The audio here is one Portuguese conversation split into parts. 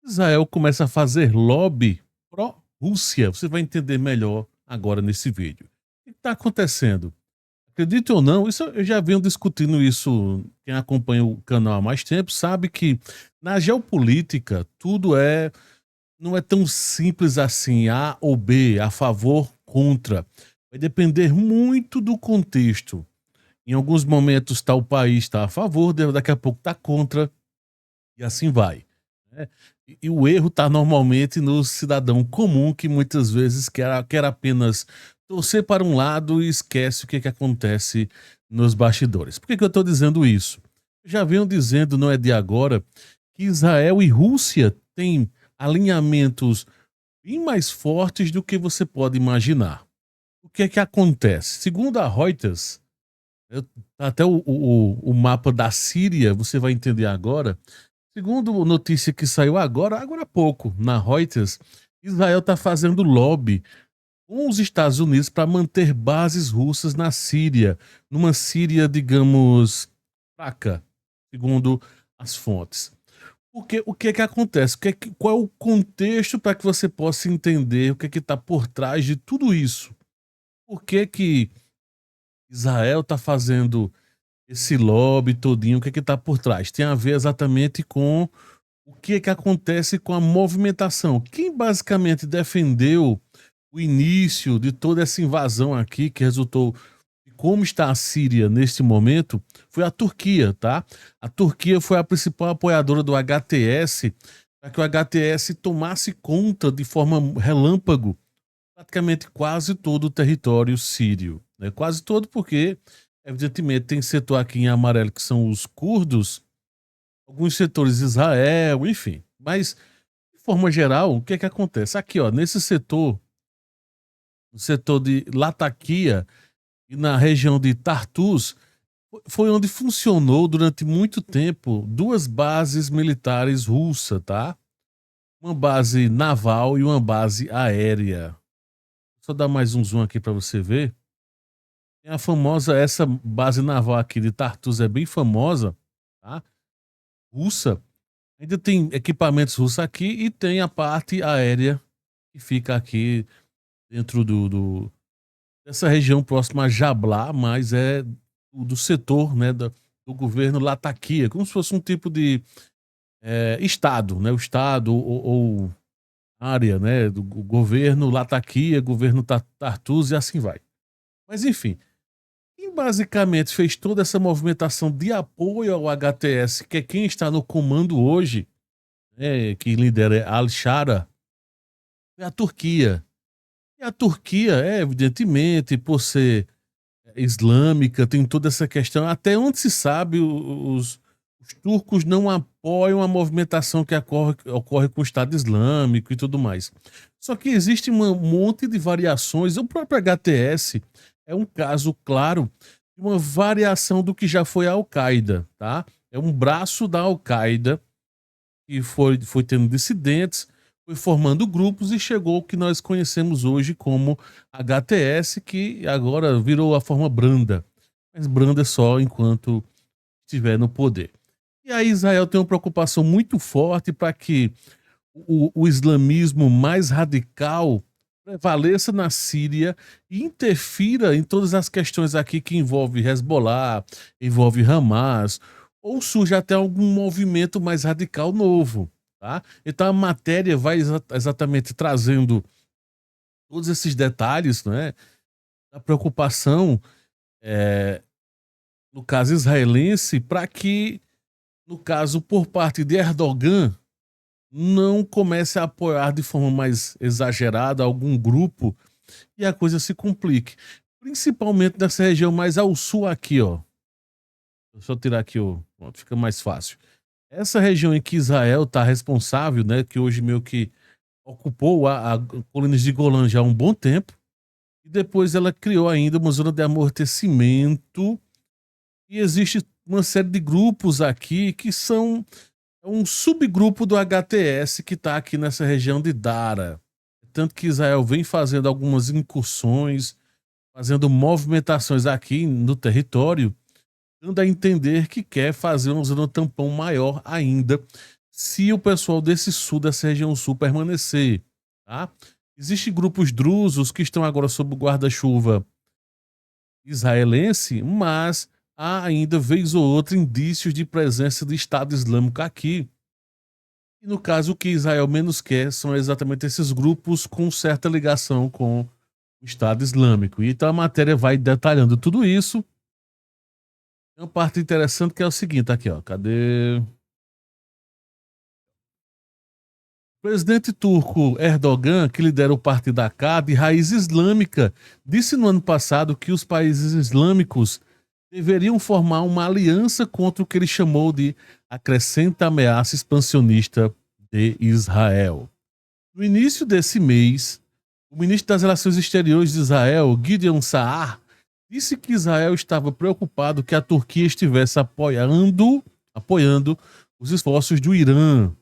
Israel começa a fazer lobby pró-Rússia. Você vai entender melhor agora nesse vídeo. O que está acontecendo? Acredite ou não, isso eu já venho discutindo isso. Quem acompanha o canal há mais tempo sabe que na geopolítica tudo não é tão simples assim, A ou B, a favor, contra. Vai depender muito do contexto. Em alguns momentos o país está a favor, daqui a pouco está contra, e assim vai, né. E o erro está normalmente no cidadão comum que muitas vezes quer apenas torcer para um lado e esquece o que acontece nos bastidores. Por que eu estou dizendo isso? Já venho dizendo, não é de agora, que Israel e Rússia têm alinhamentos bem mais fortes do que você pode imaginar. O que é que acontece? Segundo a Reuters, até o mapa da Síria, você vai entender agora. Segundo notícia que saiu agora há pouco, na Reuters, Israel está fazendo lobby com os Estados Unidos para manter bases russas na Síria, numa Síria, digamos, fraca, segundo as fontes. Porque o que é que acontece? Qual é o contexto para que você possa entender o que é que está por trás de tudo isso? Por que Israel está fazendo esse lobby todinho? O que é que está por trás? Tem a ver exatamente com o que é que acontece com a movimentação. Quem basicamente defendeu o início de toda essa invasão aqui, que resultou de como está a Síria neste momento, foi a Turquia, tá? A Turquia foi a principal apoiadora do HTS, para que o HTS tomasse conta de forma relâmpago praticamente quase todo o território sírio, né? Quase todo, porque evidentemente tem setor aqui em amarelo que são os curdos, alguns setores de Israel, enfim. Mas, de forma geral, o que é que acontece? Aqui, ó, nesse setor, no setor de Latakia e na região de Tartus, foi onde funcionou durante muito tempo duas bases militares russas, tá? Uma base naval e uma base aérea. Só dar mais um zoom aqui para você ver. Tem a famosa, essa base naval aqui de Tartus é bem famosa, tá? Russa. Ainda tem equipamentos russos aqui e tem a parte aérea que fica aqui dentro dessa região próxima a Jablá, mas é do setor, né, do governo Latakia, como se fosse um tipo de estado, né, o estado ou área, né, do governo Latakia, governo Tartus e assim vai. Mas enfim, quem basicamente fez toda essa movimentação de apoio ao HTS, que é quem está no comando hoje, que lidera é Al-Shara, é a Turquia. E a Turquia, evidentemente, por ser islâmica, tem toda essa questão. Até onde se sabe, os turcos não apoiam a movimentação que ocorre com o Estado Islâmico e tudo mais. Só que existe um monte de variações. O próprio HTS é um caso claro de uma variação do que já foi a Al-Qaeda, tá? É um braço da Al-Qaeda que foi tendo dissidentes, foi formando grupos e chegou ao que nós conhecemos hoje como HTS, que agora virou a forma branda. Mas branda é só enquanto estiver no poder. E aí Israel tem uma preocupação muito forte para que o islamismo mais radical prevaleça na Síria e interfira em todas as questões aqui que envolve Hezbollah, envolve Hamas, ou surge até algum movimento mais radical novo, tá? Então a matéria vai exatamente trazendo todos esses detalhes, né, da preocupação, eh, no caso israelense, para que, no caso, por parte de Erdogan, não comece a apoiar de forma mais exagerada algum grupo e a coisa se complique. Principalmente nessa região mais ao sul aqui, ó. Deixa eu tirar aqui o. Pronto, fica mais fácil. Essa região em que Israel está responsável, né, que hoje meio que ocupou a colinas de Golã já há um bom tempo, e depois ela criou ainda uma zona de amortecimento, e existe uma série de grupos aqui que são um subgrupo do HTS que está aqui nessa região de Dara. Tanto que Israel vem fazendo algumas incursões, fazendo movimentações aqui no território, dando a entender que quer fazer uma zona tampão maior ainda, se o pessoal desse sul, dessa região sul, permanecer, tá? Existem grupos drusos que estão agora sob o guarda-chuva israelense, mas há ainda, vez ou outra, indícios de presença do Estado Islâmico aqui. E no caso, o que Israel menos quer são exatamente esses grupos com certa ligação com o Estado Islâmico. E então a matéria vai detalhando tudo isso. Tem uma parte interessante que é o seguinte, aqui ó, cadê? O presidente turco Erdogan, que lidera o partido AK de raiz islâmica, disse no ano passado que os países islâmicos deveriam formar uma aliança contra o que ele chamou de a crescente ameaça expansionista de Israel. No início desse mês, o ministro das Relações Exteriores de Israel, Gideon Saar, disse que Israel estava preocupado que a Turquia estivesse apoiando os esforços do Irã.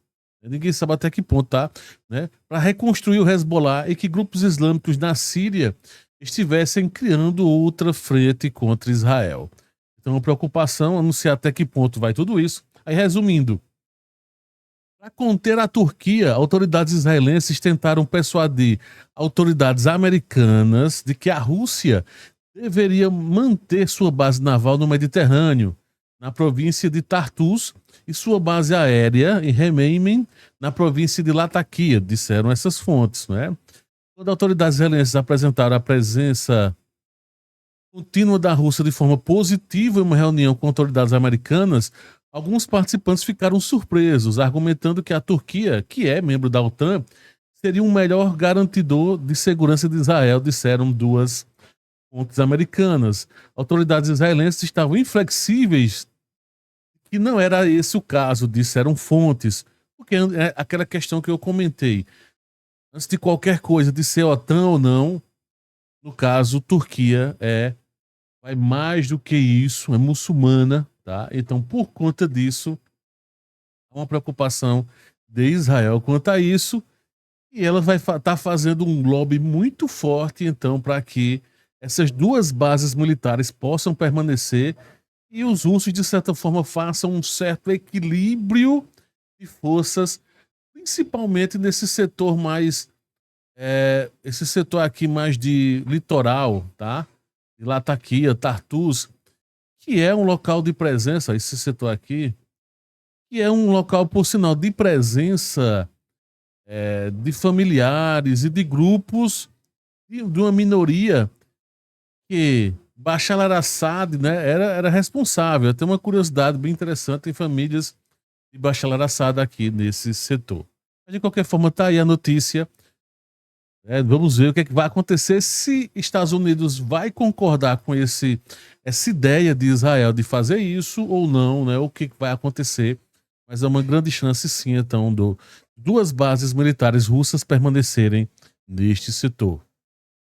Ninguém sabe até que ponto, tá? Né? Para reconstruir o Hezbollah e que grupos islâmicos na Síria estivessem criando outra frente contra Israel. Então, a preocupação, não sei até que ponto vai tudo isso. Aí, resumindo, para conter a Turquia, autoridades israelenses tentaram persuadir autoridades americanas de que a Rússia deveria manter sua base naval no Mediterrâneo, na província de Tartus, e sua base aérea em Remeimen, na província de Latakia, disseram essas fontes, né? Quando autoridades israelenses apresentaram a presença contínua da Rússia de forma positiva em uma reunião com autoridades americanas, alguns participantes ficaram surpresos, argumentando que a Turquia, que é membro da OTAN, seria um melhor garantidor de segurança de Israel, disseram duas fontes americanas. Autoridades israelenses estavam inflexíveis que não era esse o caso, disseram fontes, porque é aquela questão que eu comentei. Antes de qualquer coisa, de ser OTAN ou não, no caso, Turquia vai mais do que isso, é muçulmana, tá? Então, por conta disso, há uma preocupação de Israel quanto a isso, e ela vai estar fazendo um lobby muito forte, então, para que essas duas bases militares possam permanecer e os russos, de certa forma, façam um certo equilíbrio de forças, principalmente nesse setor mais, esse setor aqui mais de litoral, tá? De Latakia, Tartus, que é um local de presença, esse setor aqui, que é um local, por sinal, de presença de familiares e de grupos de uma minoria que Bashar al-Assad, né, era responsável. Tem uma curiosidade bem interessante, tem famílias de Bashar al-Assad aqui nesse setor. De qualquer forma, tá aí a notícia. Vamos ver o que é que vai acontecer, se Estados Unidos vai concordar com essa ideia de Israel de fazer isso ou não, né? O que vai acontecer. Mas é uma grande chance, sim, então, duas bases militares russas permanecerem neste setor.